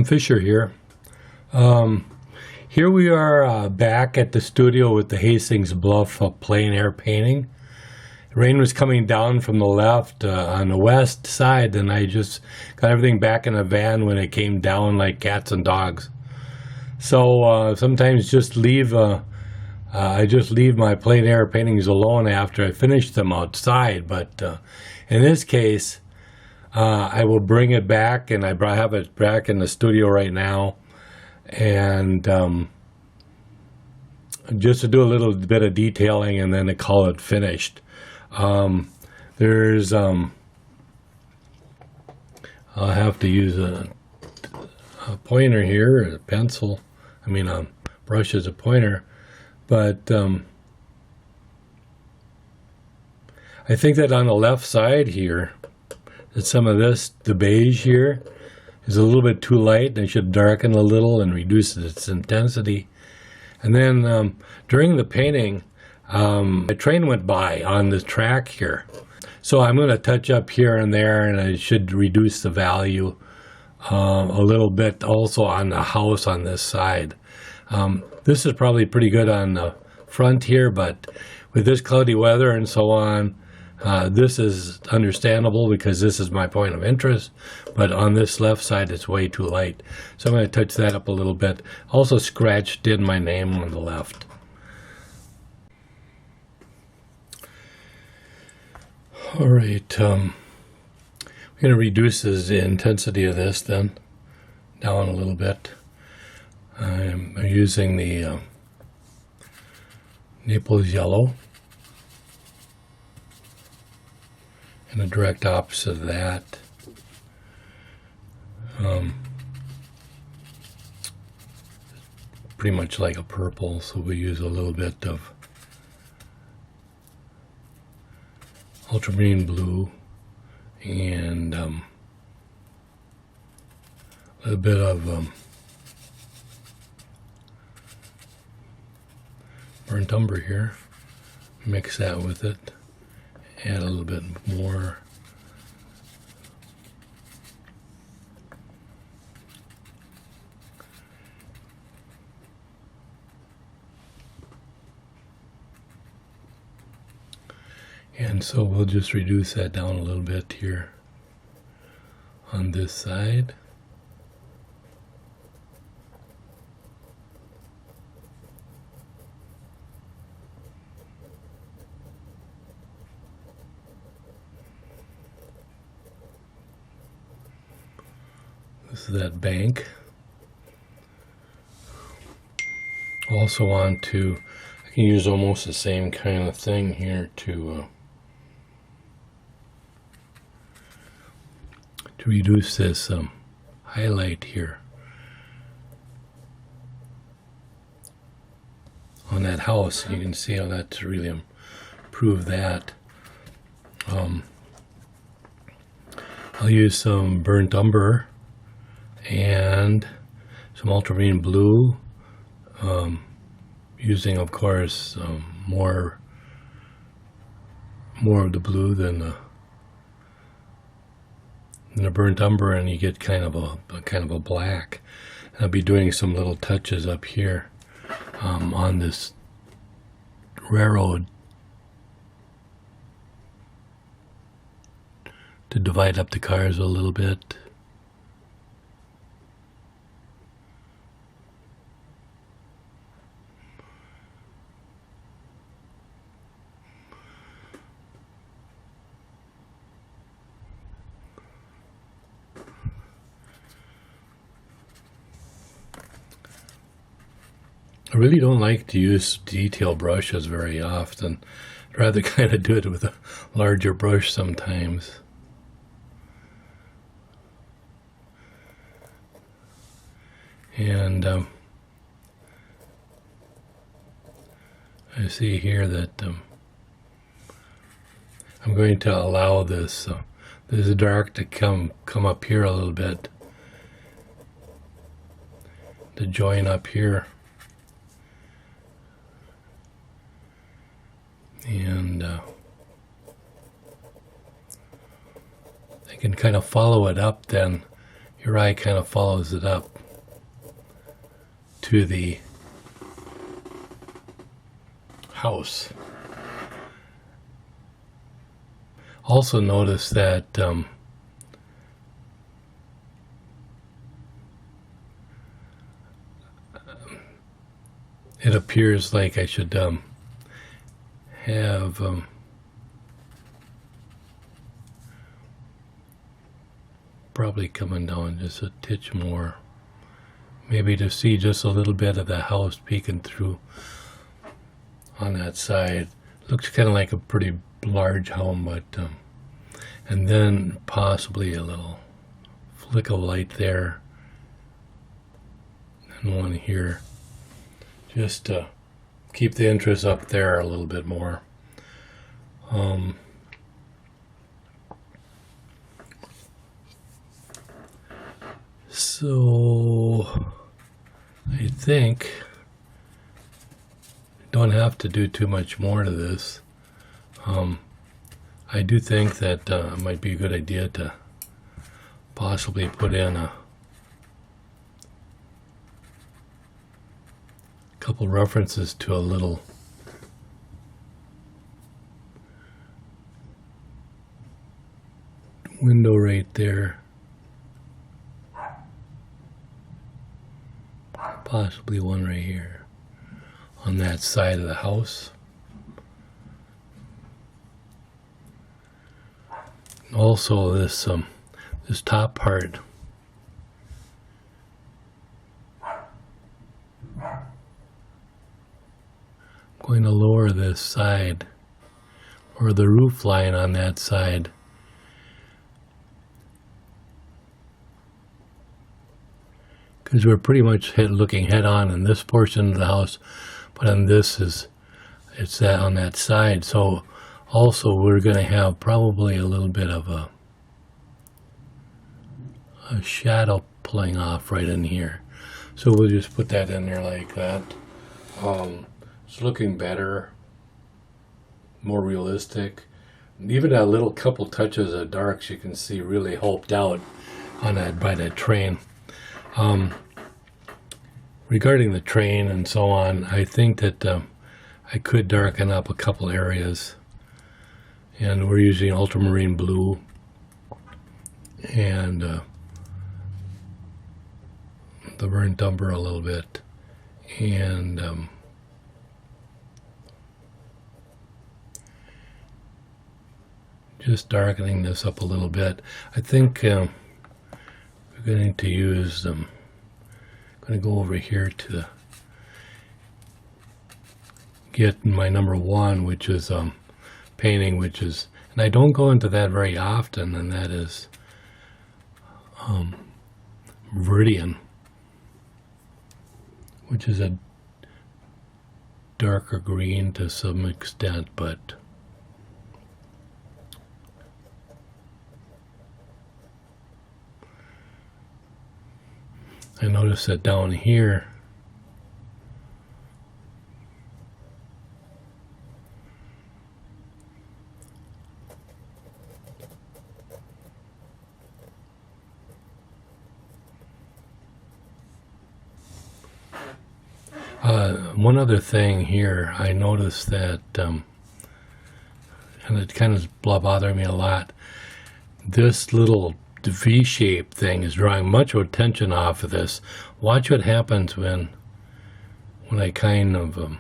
Fisher here. Here we are back at the studio with the Hastings Bluff plein air painting. Rain was coming down from the left on the west side, and I just got everything back in the van when it came down like cats and dogs. So sometimes I just leave my plein air paintings alone after I finish them outside. But in this case, I will bring it back, and I have it back in the studio right now, and just to do a little bit of detailing and then to call it finished. There's I'll have to use a pointer here, a pencil. A brush as a pointer, but I think that on the left side here, that some of the beige here is a little bit too light, and I should darken a little and reduce its intensity. And then during the painting, a train went by on the track here. So I'm going to touch up here and there, and I should reduce the value a little bit also on the house on this side. This is probably pretty good on the front here, but with this cloudy weather and so on, this is understandable because this is my point of interest, but on this left side it's way too light. So I'm going to touch that up a little bit. Also scratched in my name on the left. All right, I'm going to reduce the intensity of this then down a little bit. I'm using the Naples yellow. And the direct opposite of that, pretty much like a purple, so we use a little bit of ultramarine blue and a little bit of burnt umber here. Mix that with it. Add a little bit more. And so we'll just reduce that down a little bit here on this side. This is that bank. Also I can use almost the same kind of thing here to reduce this highlight here on that house. You can see how that's really improved that. I'll use some burnt umber and some ultramarine blue, using of course more of the blue than the burnt umber, and you get kind of a black. And I'll be doing some little touches up here on this railroad to divide up the cars a little bit. I really don't like to use detail brushes very often. I'd rather kind of do it with a larger brush sometimes. And I see here that I'm going to allow this dark to come up here a little bit, to join up here. And I can kind of follow it up then your eye kind of follows it up to the house. Also notice that it appears like I should have probably coming down just a titch more, maybe to see just a little bit of the house peeking through on that side. Looks kind of like a pretty large home, but and then possibly a little flick of light there and one here, just to keep the interest up there a little bit more. So I think don't have to do too much more to this. I do think that it might be a good idea to possibly put in a couple references to a little window right there. Possibly one right here on that side of the house. Also this top part, I'm going to lower this side, or the roof line on that side, because we're pretty much looking head on in this portion of the house, but on this it's that on that side. So also we're going to have probably a little bit of a shadow pulling off right in here. So we'll just put that in there like that. It's looking better, more realistic. Even that little couple touches of darks you can see really helped out on that by that train. Regarding the train and so on, I think that I could darken up a couple areas, and we're using ultramarine blue and the burnt umber a little bit, and just darkening this up a little bit. I think we're going to use them. I'm going to go over here to get my number one, which is painting, which is, and I don't go into that very often, and that is Viridian, which is a darker green to some extent, but I notice that down here one other thing here, I noticed that, and it kind of bothered me a lot, this little V-shaped thing is drawing much attention off of this. Watch what happens when I kind of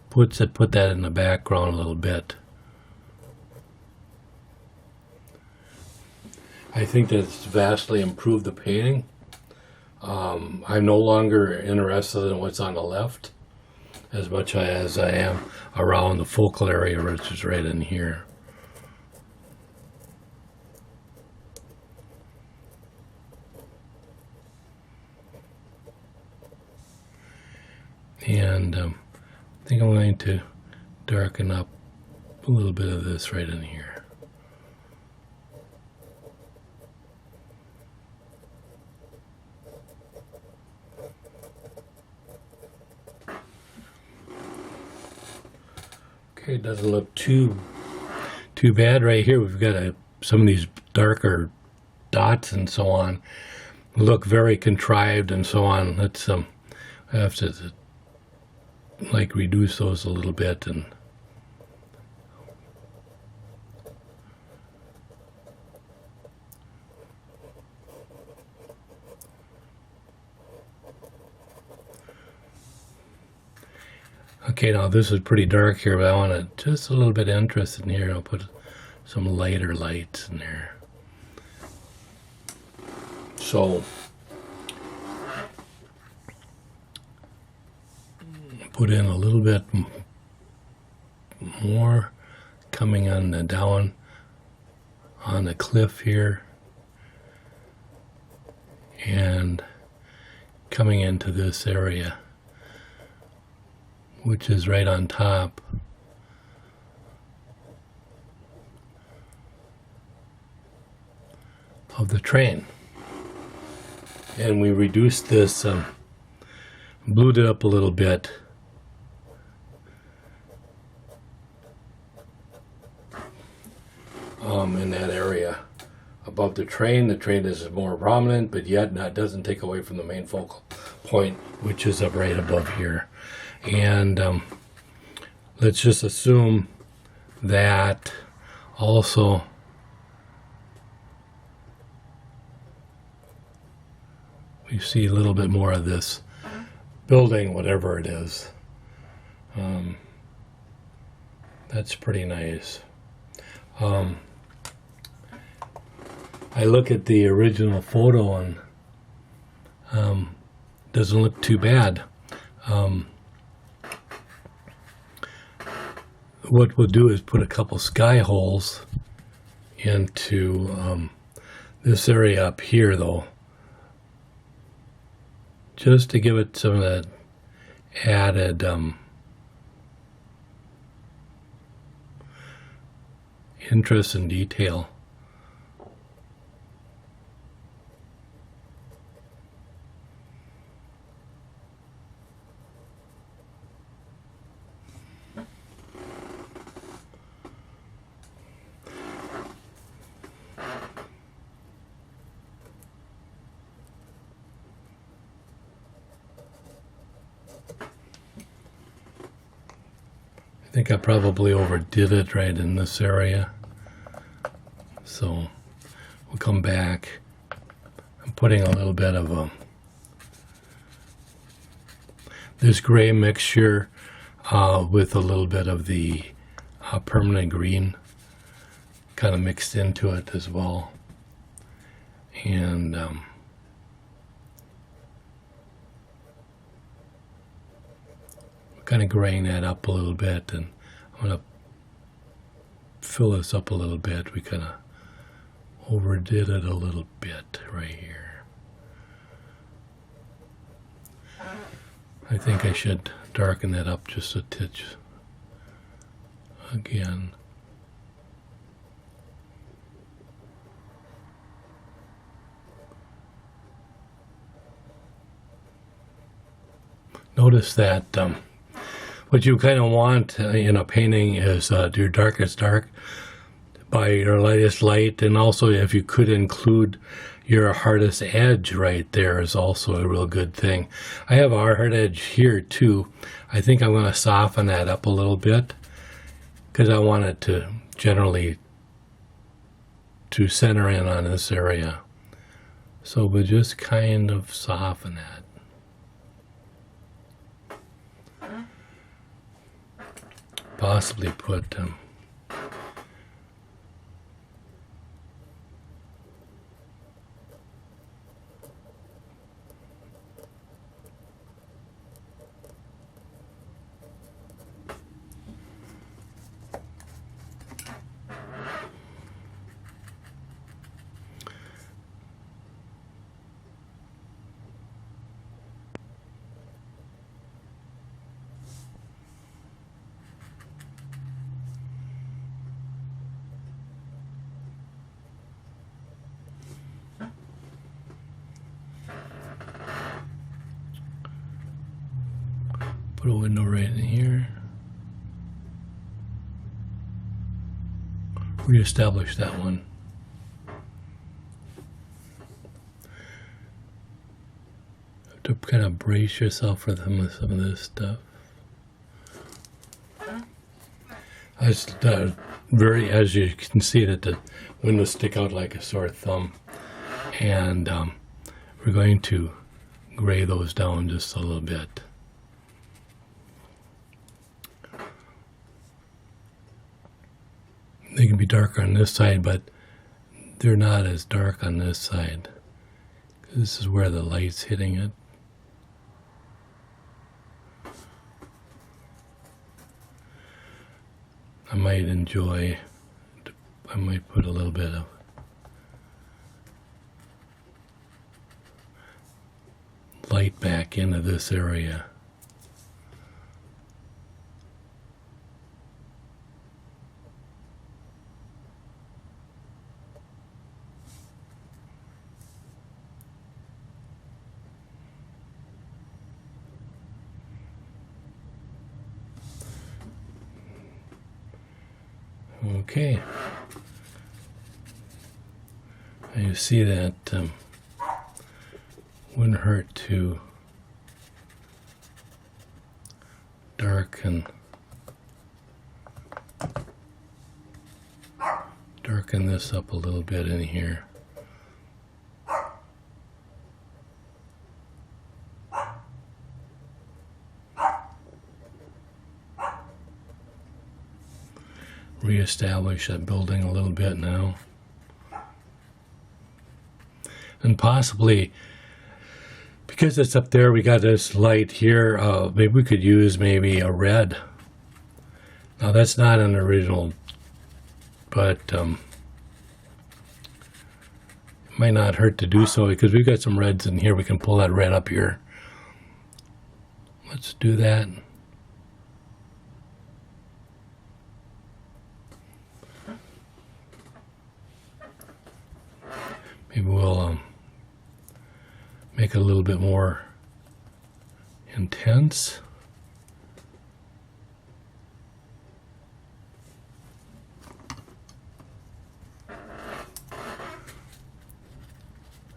put that in the background a little bit. I think that it's vastly improved the painting. I'm no longer interested in what's on the left as much as I am around the focal area, which is right in here. And I think I'm going to darken up a little bit of this right in here. Okay, it doesn't look too bad right here. We've got a some of these darker dots and so on look very contrived and so on. Let's I have to like reduce those a little bit and okay, now this is pretty dark here, but I want to just a little bit of interest in here. I'll put some lighter lights in there. So put in a little bit more coming on the down on the cliff here and coming into this area, which is right on top of the train. And we reduced this, blued it up a little bit. In that area above the train is more prominent, but yet that doesn't take away from the main focal point, which is up right above here. And let's just assume that also we see a little bit more of this building, whatever it is. That's pretty nice. I look at the original photo and doesn't look too bad. What we'll do is put a couple sky holes into this area up here, though, just to give it some of that added interest and detail. I think I probably overdid it right in this area. So we'll come back. I'm putting a little bit of this gray mixture with a little bit of the permanent green kind of mixed into it as well. And kind of graying that up a little bit, and I'm going to fill this up a little bit. We kind of overdid it a little bit right here. I think I should darken that up just a titch again. Notice that what you kind of want in a painting is your darkest dark by your lightest light, and also if you could include your hardest edge right there is also a real good thing. I have a hard edge here too. I think I'm going to soften that up a little bit because I want it to generally to center in on this area. So we'll just kind of soften that. Possibly put put a window right in here. Reestablish that one. to kind of brace yourself for some of this stuff. As you can see, that the windows stick out like a sore thumb, and we're going to gray those down just a little bit. They can be darker on this side, but they're not as dark on this side. This is where the light's hitting it. I might put a little bit of light back into this area. Okay, and you see that wouldn't hurt to darken this up a little bit in here. Reestablish that building a little bit now. And possibly, because it's up there, we got this light here, maybe we could use maybe a red. Now that's not an original, but it might not hurt to do so, because we've got some reds in here. We can pull that red up here. Let's do that. Maybe we'll make it a little bit more intense.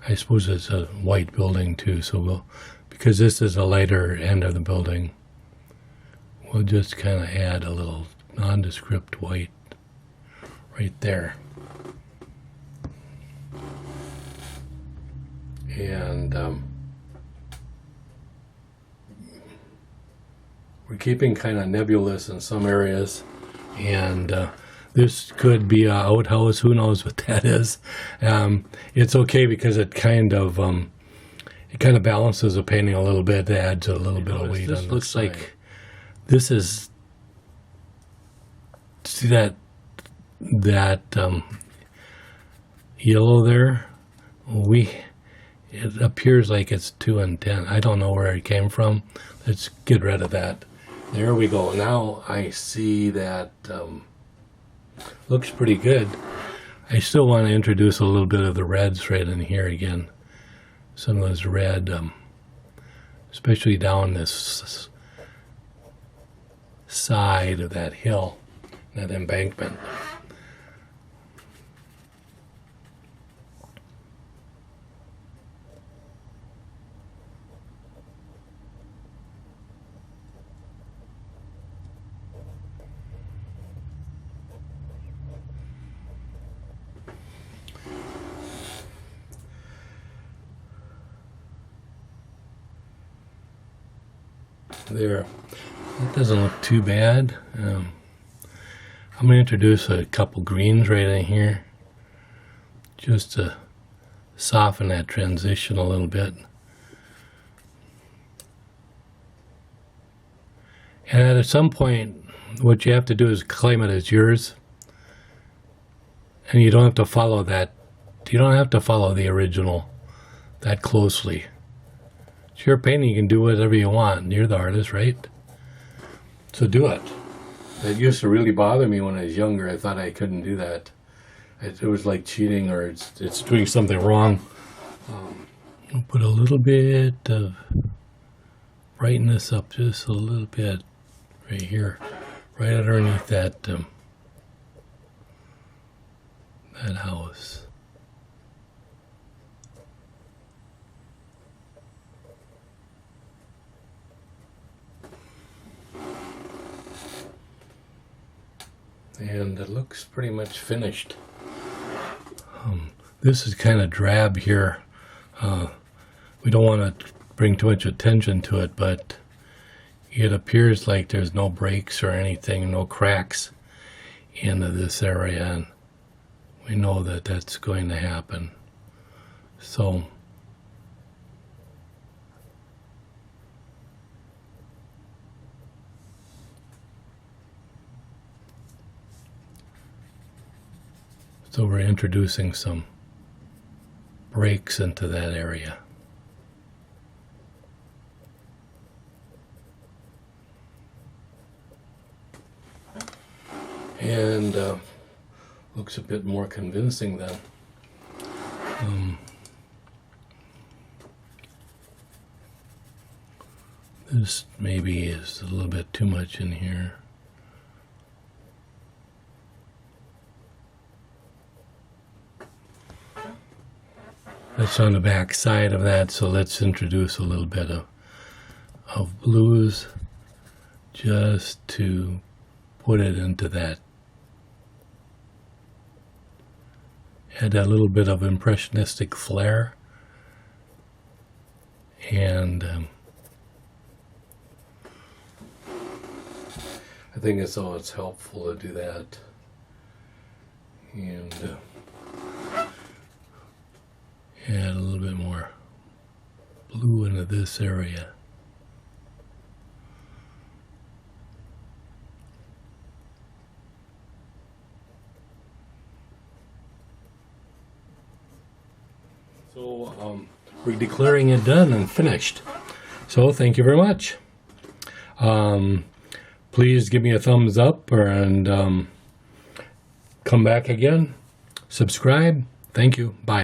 I suppose it's a white building too, so because this is a lighter end of the building, we'll just kind of add a little nondescript white right there. And we're keeping kind of nebulous in some areas, and this could be an outhouse. Who knows what that is? It's okay because it kind of balances the painting a little bit. It adds a little bit of weight on the side. This looks like this is. See that yellow there? It appears like it's too intense. I don't know where it came from. Let's get rid of that. There we go. Now I see that looks pretty good. I still want to introduce a little bit of the reds right in here again. Some of those red, especially down this side of that hill, that embankment. There, that doesn't look too bad. I'm going to introduce a couple greens right in here, just to soften that transition a little bit. And at some point, what you have to do is claim it as yours, and you don't have to follow that. You don't have to follow the original that closely. It's your painting. You can do whatever you want. You're the artist, right? So do it. That used to really bother me when I was younger. I thought I couldn't do that. It was like cheating, or it's doing something wrong. I'll put a little bit of brighten this up just a little bit right here, right underneath that that house. And it looks pretty much finished. This is kind of drab here. We don't want to bring too much attention to it, but it appears like there's no breaks or anything, no cracks into this area, and we know that that's going to happen. So we're introducing some breaks into that area. And looks a bit more convincing then. This maybe is a little bit too much in here. That's on the back side of that, so let's introduce a little bit of blues just to put it into that. Add that little bit of impressionistic flair. And I think it's always helpful to do that. And add a little bit more blue into this area. So we're declaring it done and finished. So thank you very much. Please give me a thumbs up and come back again. Subscribe. Thank you. Bye.